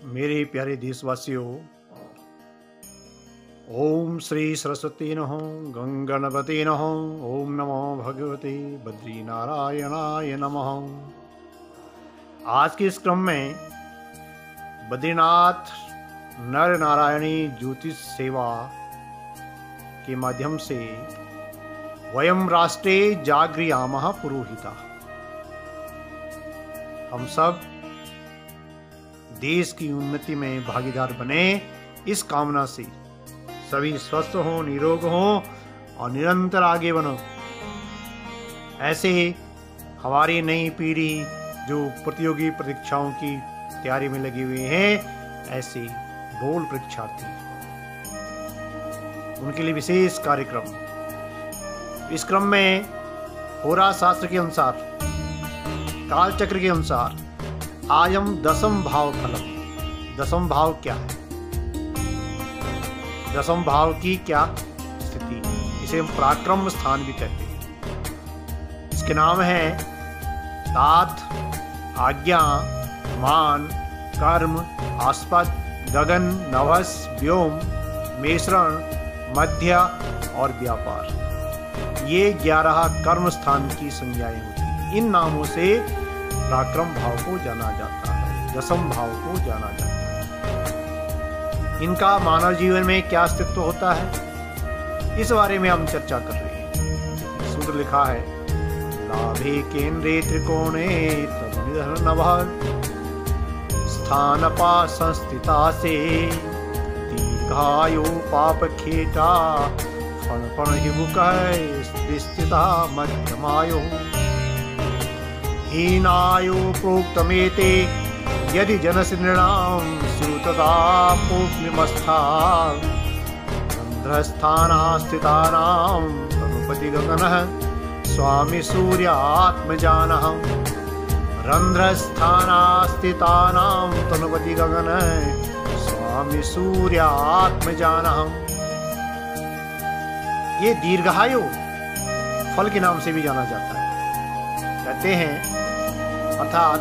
मेरे प्यारे देशवासियों, ओम श्री सरस्वती नमः, गंगणपति नमः, ओम नमो भगवते बद्री नारायणाय नमः। आज के इस क्रम में बद्रीनाथ नर नारायणी ज्योतिष सेवा के माध्यम से वयम राष्ट्रे जागृयामः पुरोहिता, हम सब देश की उन्नति में भागीदार बने, इस कामना से सभी स्वस्थ हो, निरोग हो और निरंतर आगे बनो। ऐसे ही हमारी नई पीढ़ी जो प्रतियोगी परीक्षाओं की तैयारी में लगे हुए हैं, ऐसे बोल परीक्षार्थी, उनके लिए विशेष कार्यक्रम। इस क्रम में होरा शास्त्र के अनुसार, कालचक्र के अनुसार आज हम दसम भाव फलम, दसम भाव क्या है, दसम भाव की क्या स्थिति, इसे हम पराक्रम स्थान भी कहते हैं। इसके नाम है तात, आज्ञा, मान, कर्म, आस्पद, गगन, नभस, व्योम, मिश्रण, मध्य और व्यापार। ये 11 कर्म स्थान की संज्ञाएं होती हैं। इन नामों से पराक्रम भाव को जाना जाता है, दसम भाव को जाना जाता है। इनका मानव जीवन में क्या अस्तित्व होता है, इस बारे में हम चर्चा कर रहे हैं। सूत्र लिखा है, लाभे केंद्रे त्रिकोणे तद्विधर नभ स्थानपा संस्थिता से दीर्घायु पाप खेटा फण फण हिबुकः स्थिता मध्यमायु हीनायु प्रोक्तमेते यदि जनसिनृणां स्युतदा पूर्णिमस्था रंध्रस्थाना स्थितानां तनुपति गगनः स्वामी सूर्यात्मजानः रंध्रस्थाना स्थितानां तनुपति गगनः स्वामी सूर्यात्मजानः। ये दीर्घायु फल के नाम से भी जाना जाता है। कहते हैं अर्थात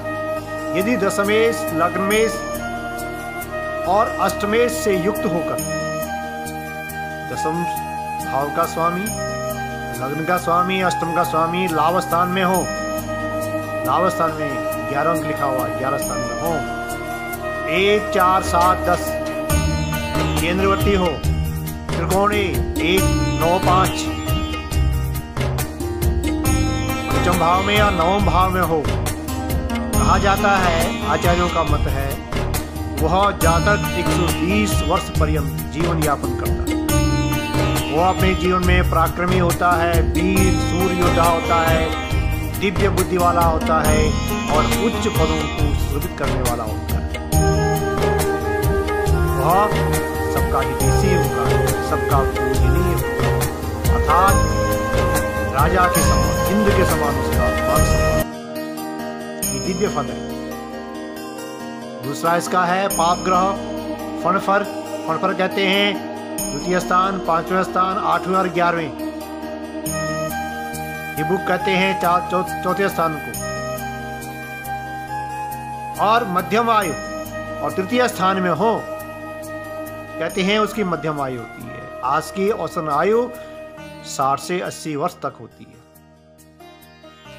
यदि दशमेश, लग्नमेश और अष्टमेश से युक्त होकर दसम भाव का स्वामी, लग्न का स्वामी, अष्टम का स्वामी लाभ स्थान में हो, लाभ स्थान में 11 अंक लिखा हुआ, 11 स्थान में हो, 1, 4, 7, 10 केंद्रवर्ती हो, त्रिकोणी 1, 9, 5 पंचम भाव में या नवम भाव में हो, कहा जाता है, आचार्यों का मत है, वह जातक 120 वर्ष पर्यंत जीवन यापन करता है। वह अपने जीवन में पराक्रमी होता है, वीर सूर्य योद्धा होता है, दिव्य बुद्धि वाला होता है और उच्च पदों को सृजित करने वाला होता है। वह सबका हितैषी होगा, सबका पूजनीय होगा, अर्थात राजा के समान, इंद्र के समान उसका मान सम्मान, ये दिव्य फल है। दूसरा इसका है पाप ग्रह, फणफर, फणफर कहते हैं द्वितीय स्थान, 5वें स्थान, 8वें और 11वें। हिबुक कहते हैं चौथे स्थान को। और मध्यम आयु और तृतीय स्थान में हो, कहते हैं उसकी मध्यम आयु होती है। आज की औसत आयु 60 से 80 वर्ष तक होती है।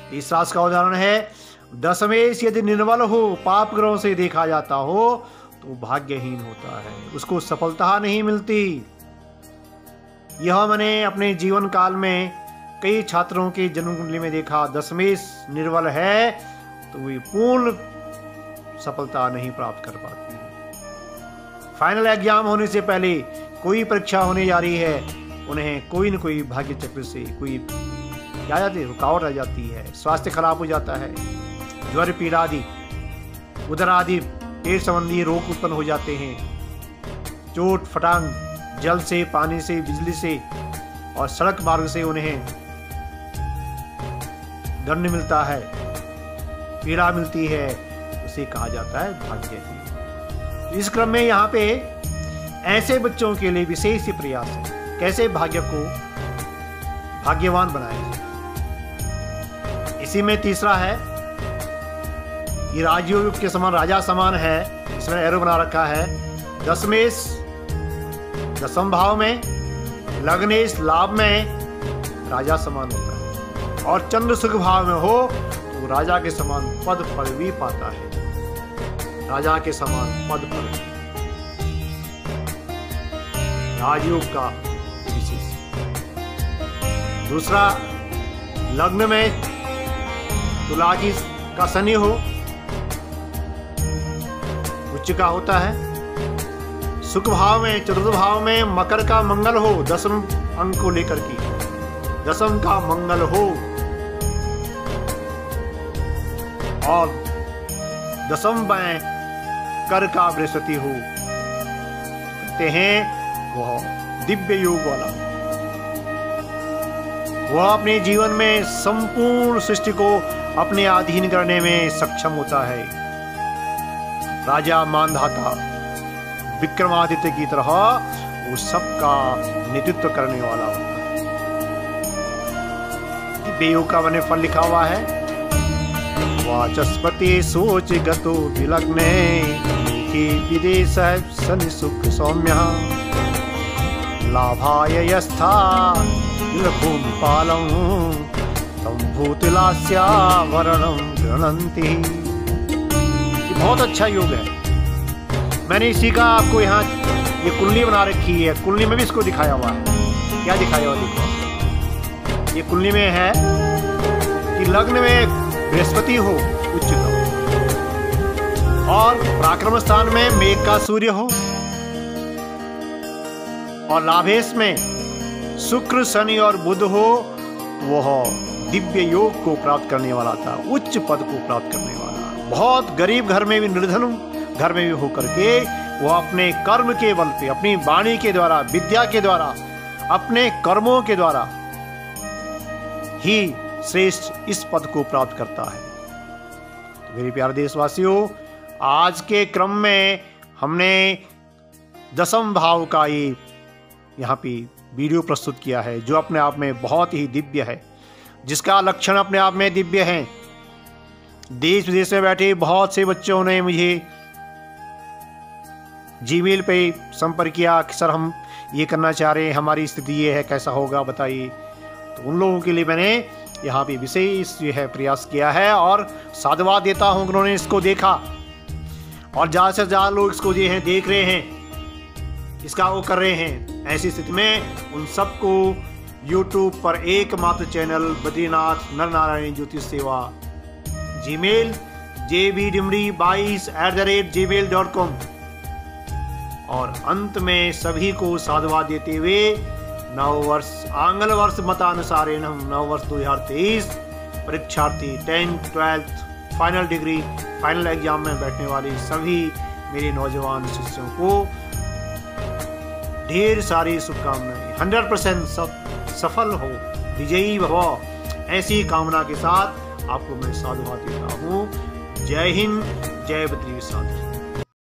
तीसरा का उदाहरण है दशमेश यदि निर्बल हो, पाप ग्रहों से देखा जाता हो तो भाग्यहीन होता है, उसको सफलता नहीं मिलती। यह मैंने अपने जीवन काल में कई छात्रों के जन्म कुंडली में देखा। दशमेश निर्बल है तो वे पूर्ण सफलता नहीं प्राप्त कर पाती। फाइनल एग्जाम होने से पहले कोई परीक्षा होने जा रही है, उन्हें कोई न कोई भाग्य चक्र से कोई क्या जाती है, रुकावट आ जाती है, स्वास्थ्य खराब हो जाता है, ज्वर पीड़ा आदि, उदर आदि पेट संबंधी रोग उत्पन्न हो जाते हैं, चोट फटांग, जल से, पानी से, बिजली से और सड़क मार्ग से उन्हें दंड मिलता है, पीड़ा मिलती है, उसे कहा जाता है भाग्यहीन। इस क्रम में यहाँ पे ऐसे बच्चों के लिए विशेष प्रयास है, कैसे भाग्य को भाग्यवान बनाया जाए। इसी में तीसरा है ये राजयोग के समान राजा समान है, इसमें एरो बना रखा है। दशमेश दसम भाव में, लग्नेश लाभ में राजा समान होता है, और चंद्र सुख भाव में हो तो राजा के समान पद पदवी पाता है। राजा के समान पद पदवी राजयोग का विशेष। दूसरा, लग्न में तुला का शनि हो, उच्च का होता है। सुख भाव में, चतुर्थ भाव में मकर का मंगल हो, दसम अंक को लेकर की, दसम का मंगल हो, और दसम में कर का बृहस्पति हो, कहते हैं वह दिव्य योग वाला हो। वह अपने जीवन में संपूर्ण सृष्टि को अपने अधीन करने में सक्षम होता है। राजा मानधाता विक्रमादित्य की तरह वो सबका नेतृत्व करने वाला होता है। दिव्य योग का मैंने फल लिखा हुआ है, वाचस्पति सोच गतो विलग्ने विदेश शनि सुख सौम्य लाभाय यस्था पालम भूतिलास्या वरणम गृणंति। बहुत अच्छा योग है। मैंने इसी का आपको यहाँ ये कुंडली बना रखी है, कुंडली में भी इसको दिखाया हुआ है। क्या दिखाया हुआ देखो, ये कुंडली में है कि लग्न में बृहस्पति हो उच्चतम, और पराक्रम स्थान में मेघ का सूर्य हो, और लाभेश में शुक्र शनि और बुध हो, वह दिव्य योग को प्राप्त करने वाला था, उच्च पद को प्राप्त करने वाला। बहुत गरीब घर में भी, निर्धन घर में भी होकर के वह अपने कर्म के बल पे, अपनी वाणी के द्वारा, विद्या के द्वारा, अपने कर्मों के द्वारा ही श्रेष्ठ इस पद को प्राप्त करता है। तो मेरे प्यारे देशवासियों, आज के क्रम में हमने दसम भाव का ये यहाँ पे वीडियो प्रस्तुत किया है, जो अपने आप में बहुत ही दिव्य है, जिसका लक्षण अपने आप में दिव्य है। देश विदेश में बैठे बहुत से बच्चों ने मुझे जीमेल पे संपर्क किया कि सर हम ये करना चाह रहे हैं, हमारी स्थिति ये है, कैसा होगा बताइए। तो उन लोगों के लिए मैंने यहाँ पे विशेष जो है प्रयास किया है, और साधुवाद देता हूँ कि उन्होंने इसको देखा, और ज़्यादा से ज़्यादा लोग इसको जो है देख रहे हैं, इसका वो कर रहे हैं। ऐसी स्थिति में उन सबको YouTube पर एकमात्र चैनल बद्रीनाथ नर नारायण ज्योतिष सेवा, जीमेल jbdimri22@gmail.com, और अंत में सभी को साधुवाद देते हुए नववर्ष आंग्ल वर्ष मतानुसारेण नववर्ष 2023 परीक्षार्थी 10th 12th final decree final exam में बैठने वाले सभी मेरे नौजवान शिष्यों को ढेर सारी शुभकामनाएं। 100% सफल हो, विजयी भव, ऐसी कामना के साथ आपको मैं साधुवाद देता हूँ। जय हिंद, जय बद्री साधु।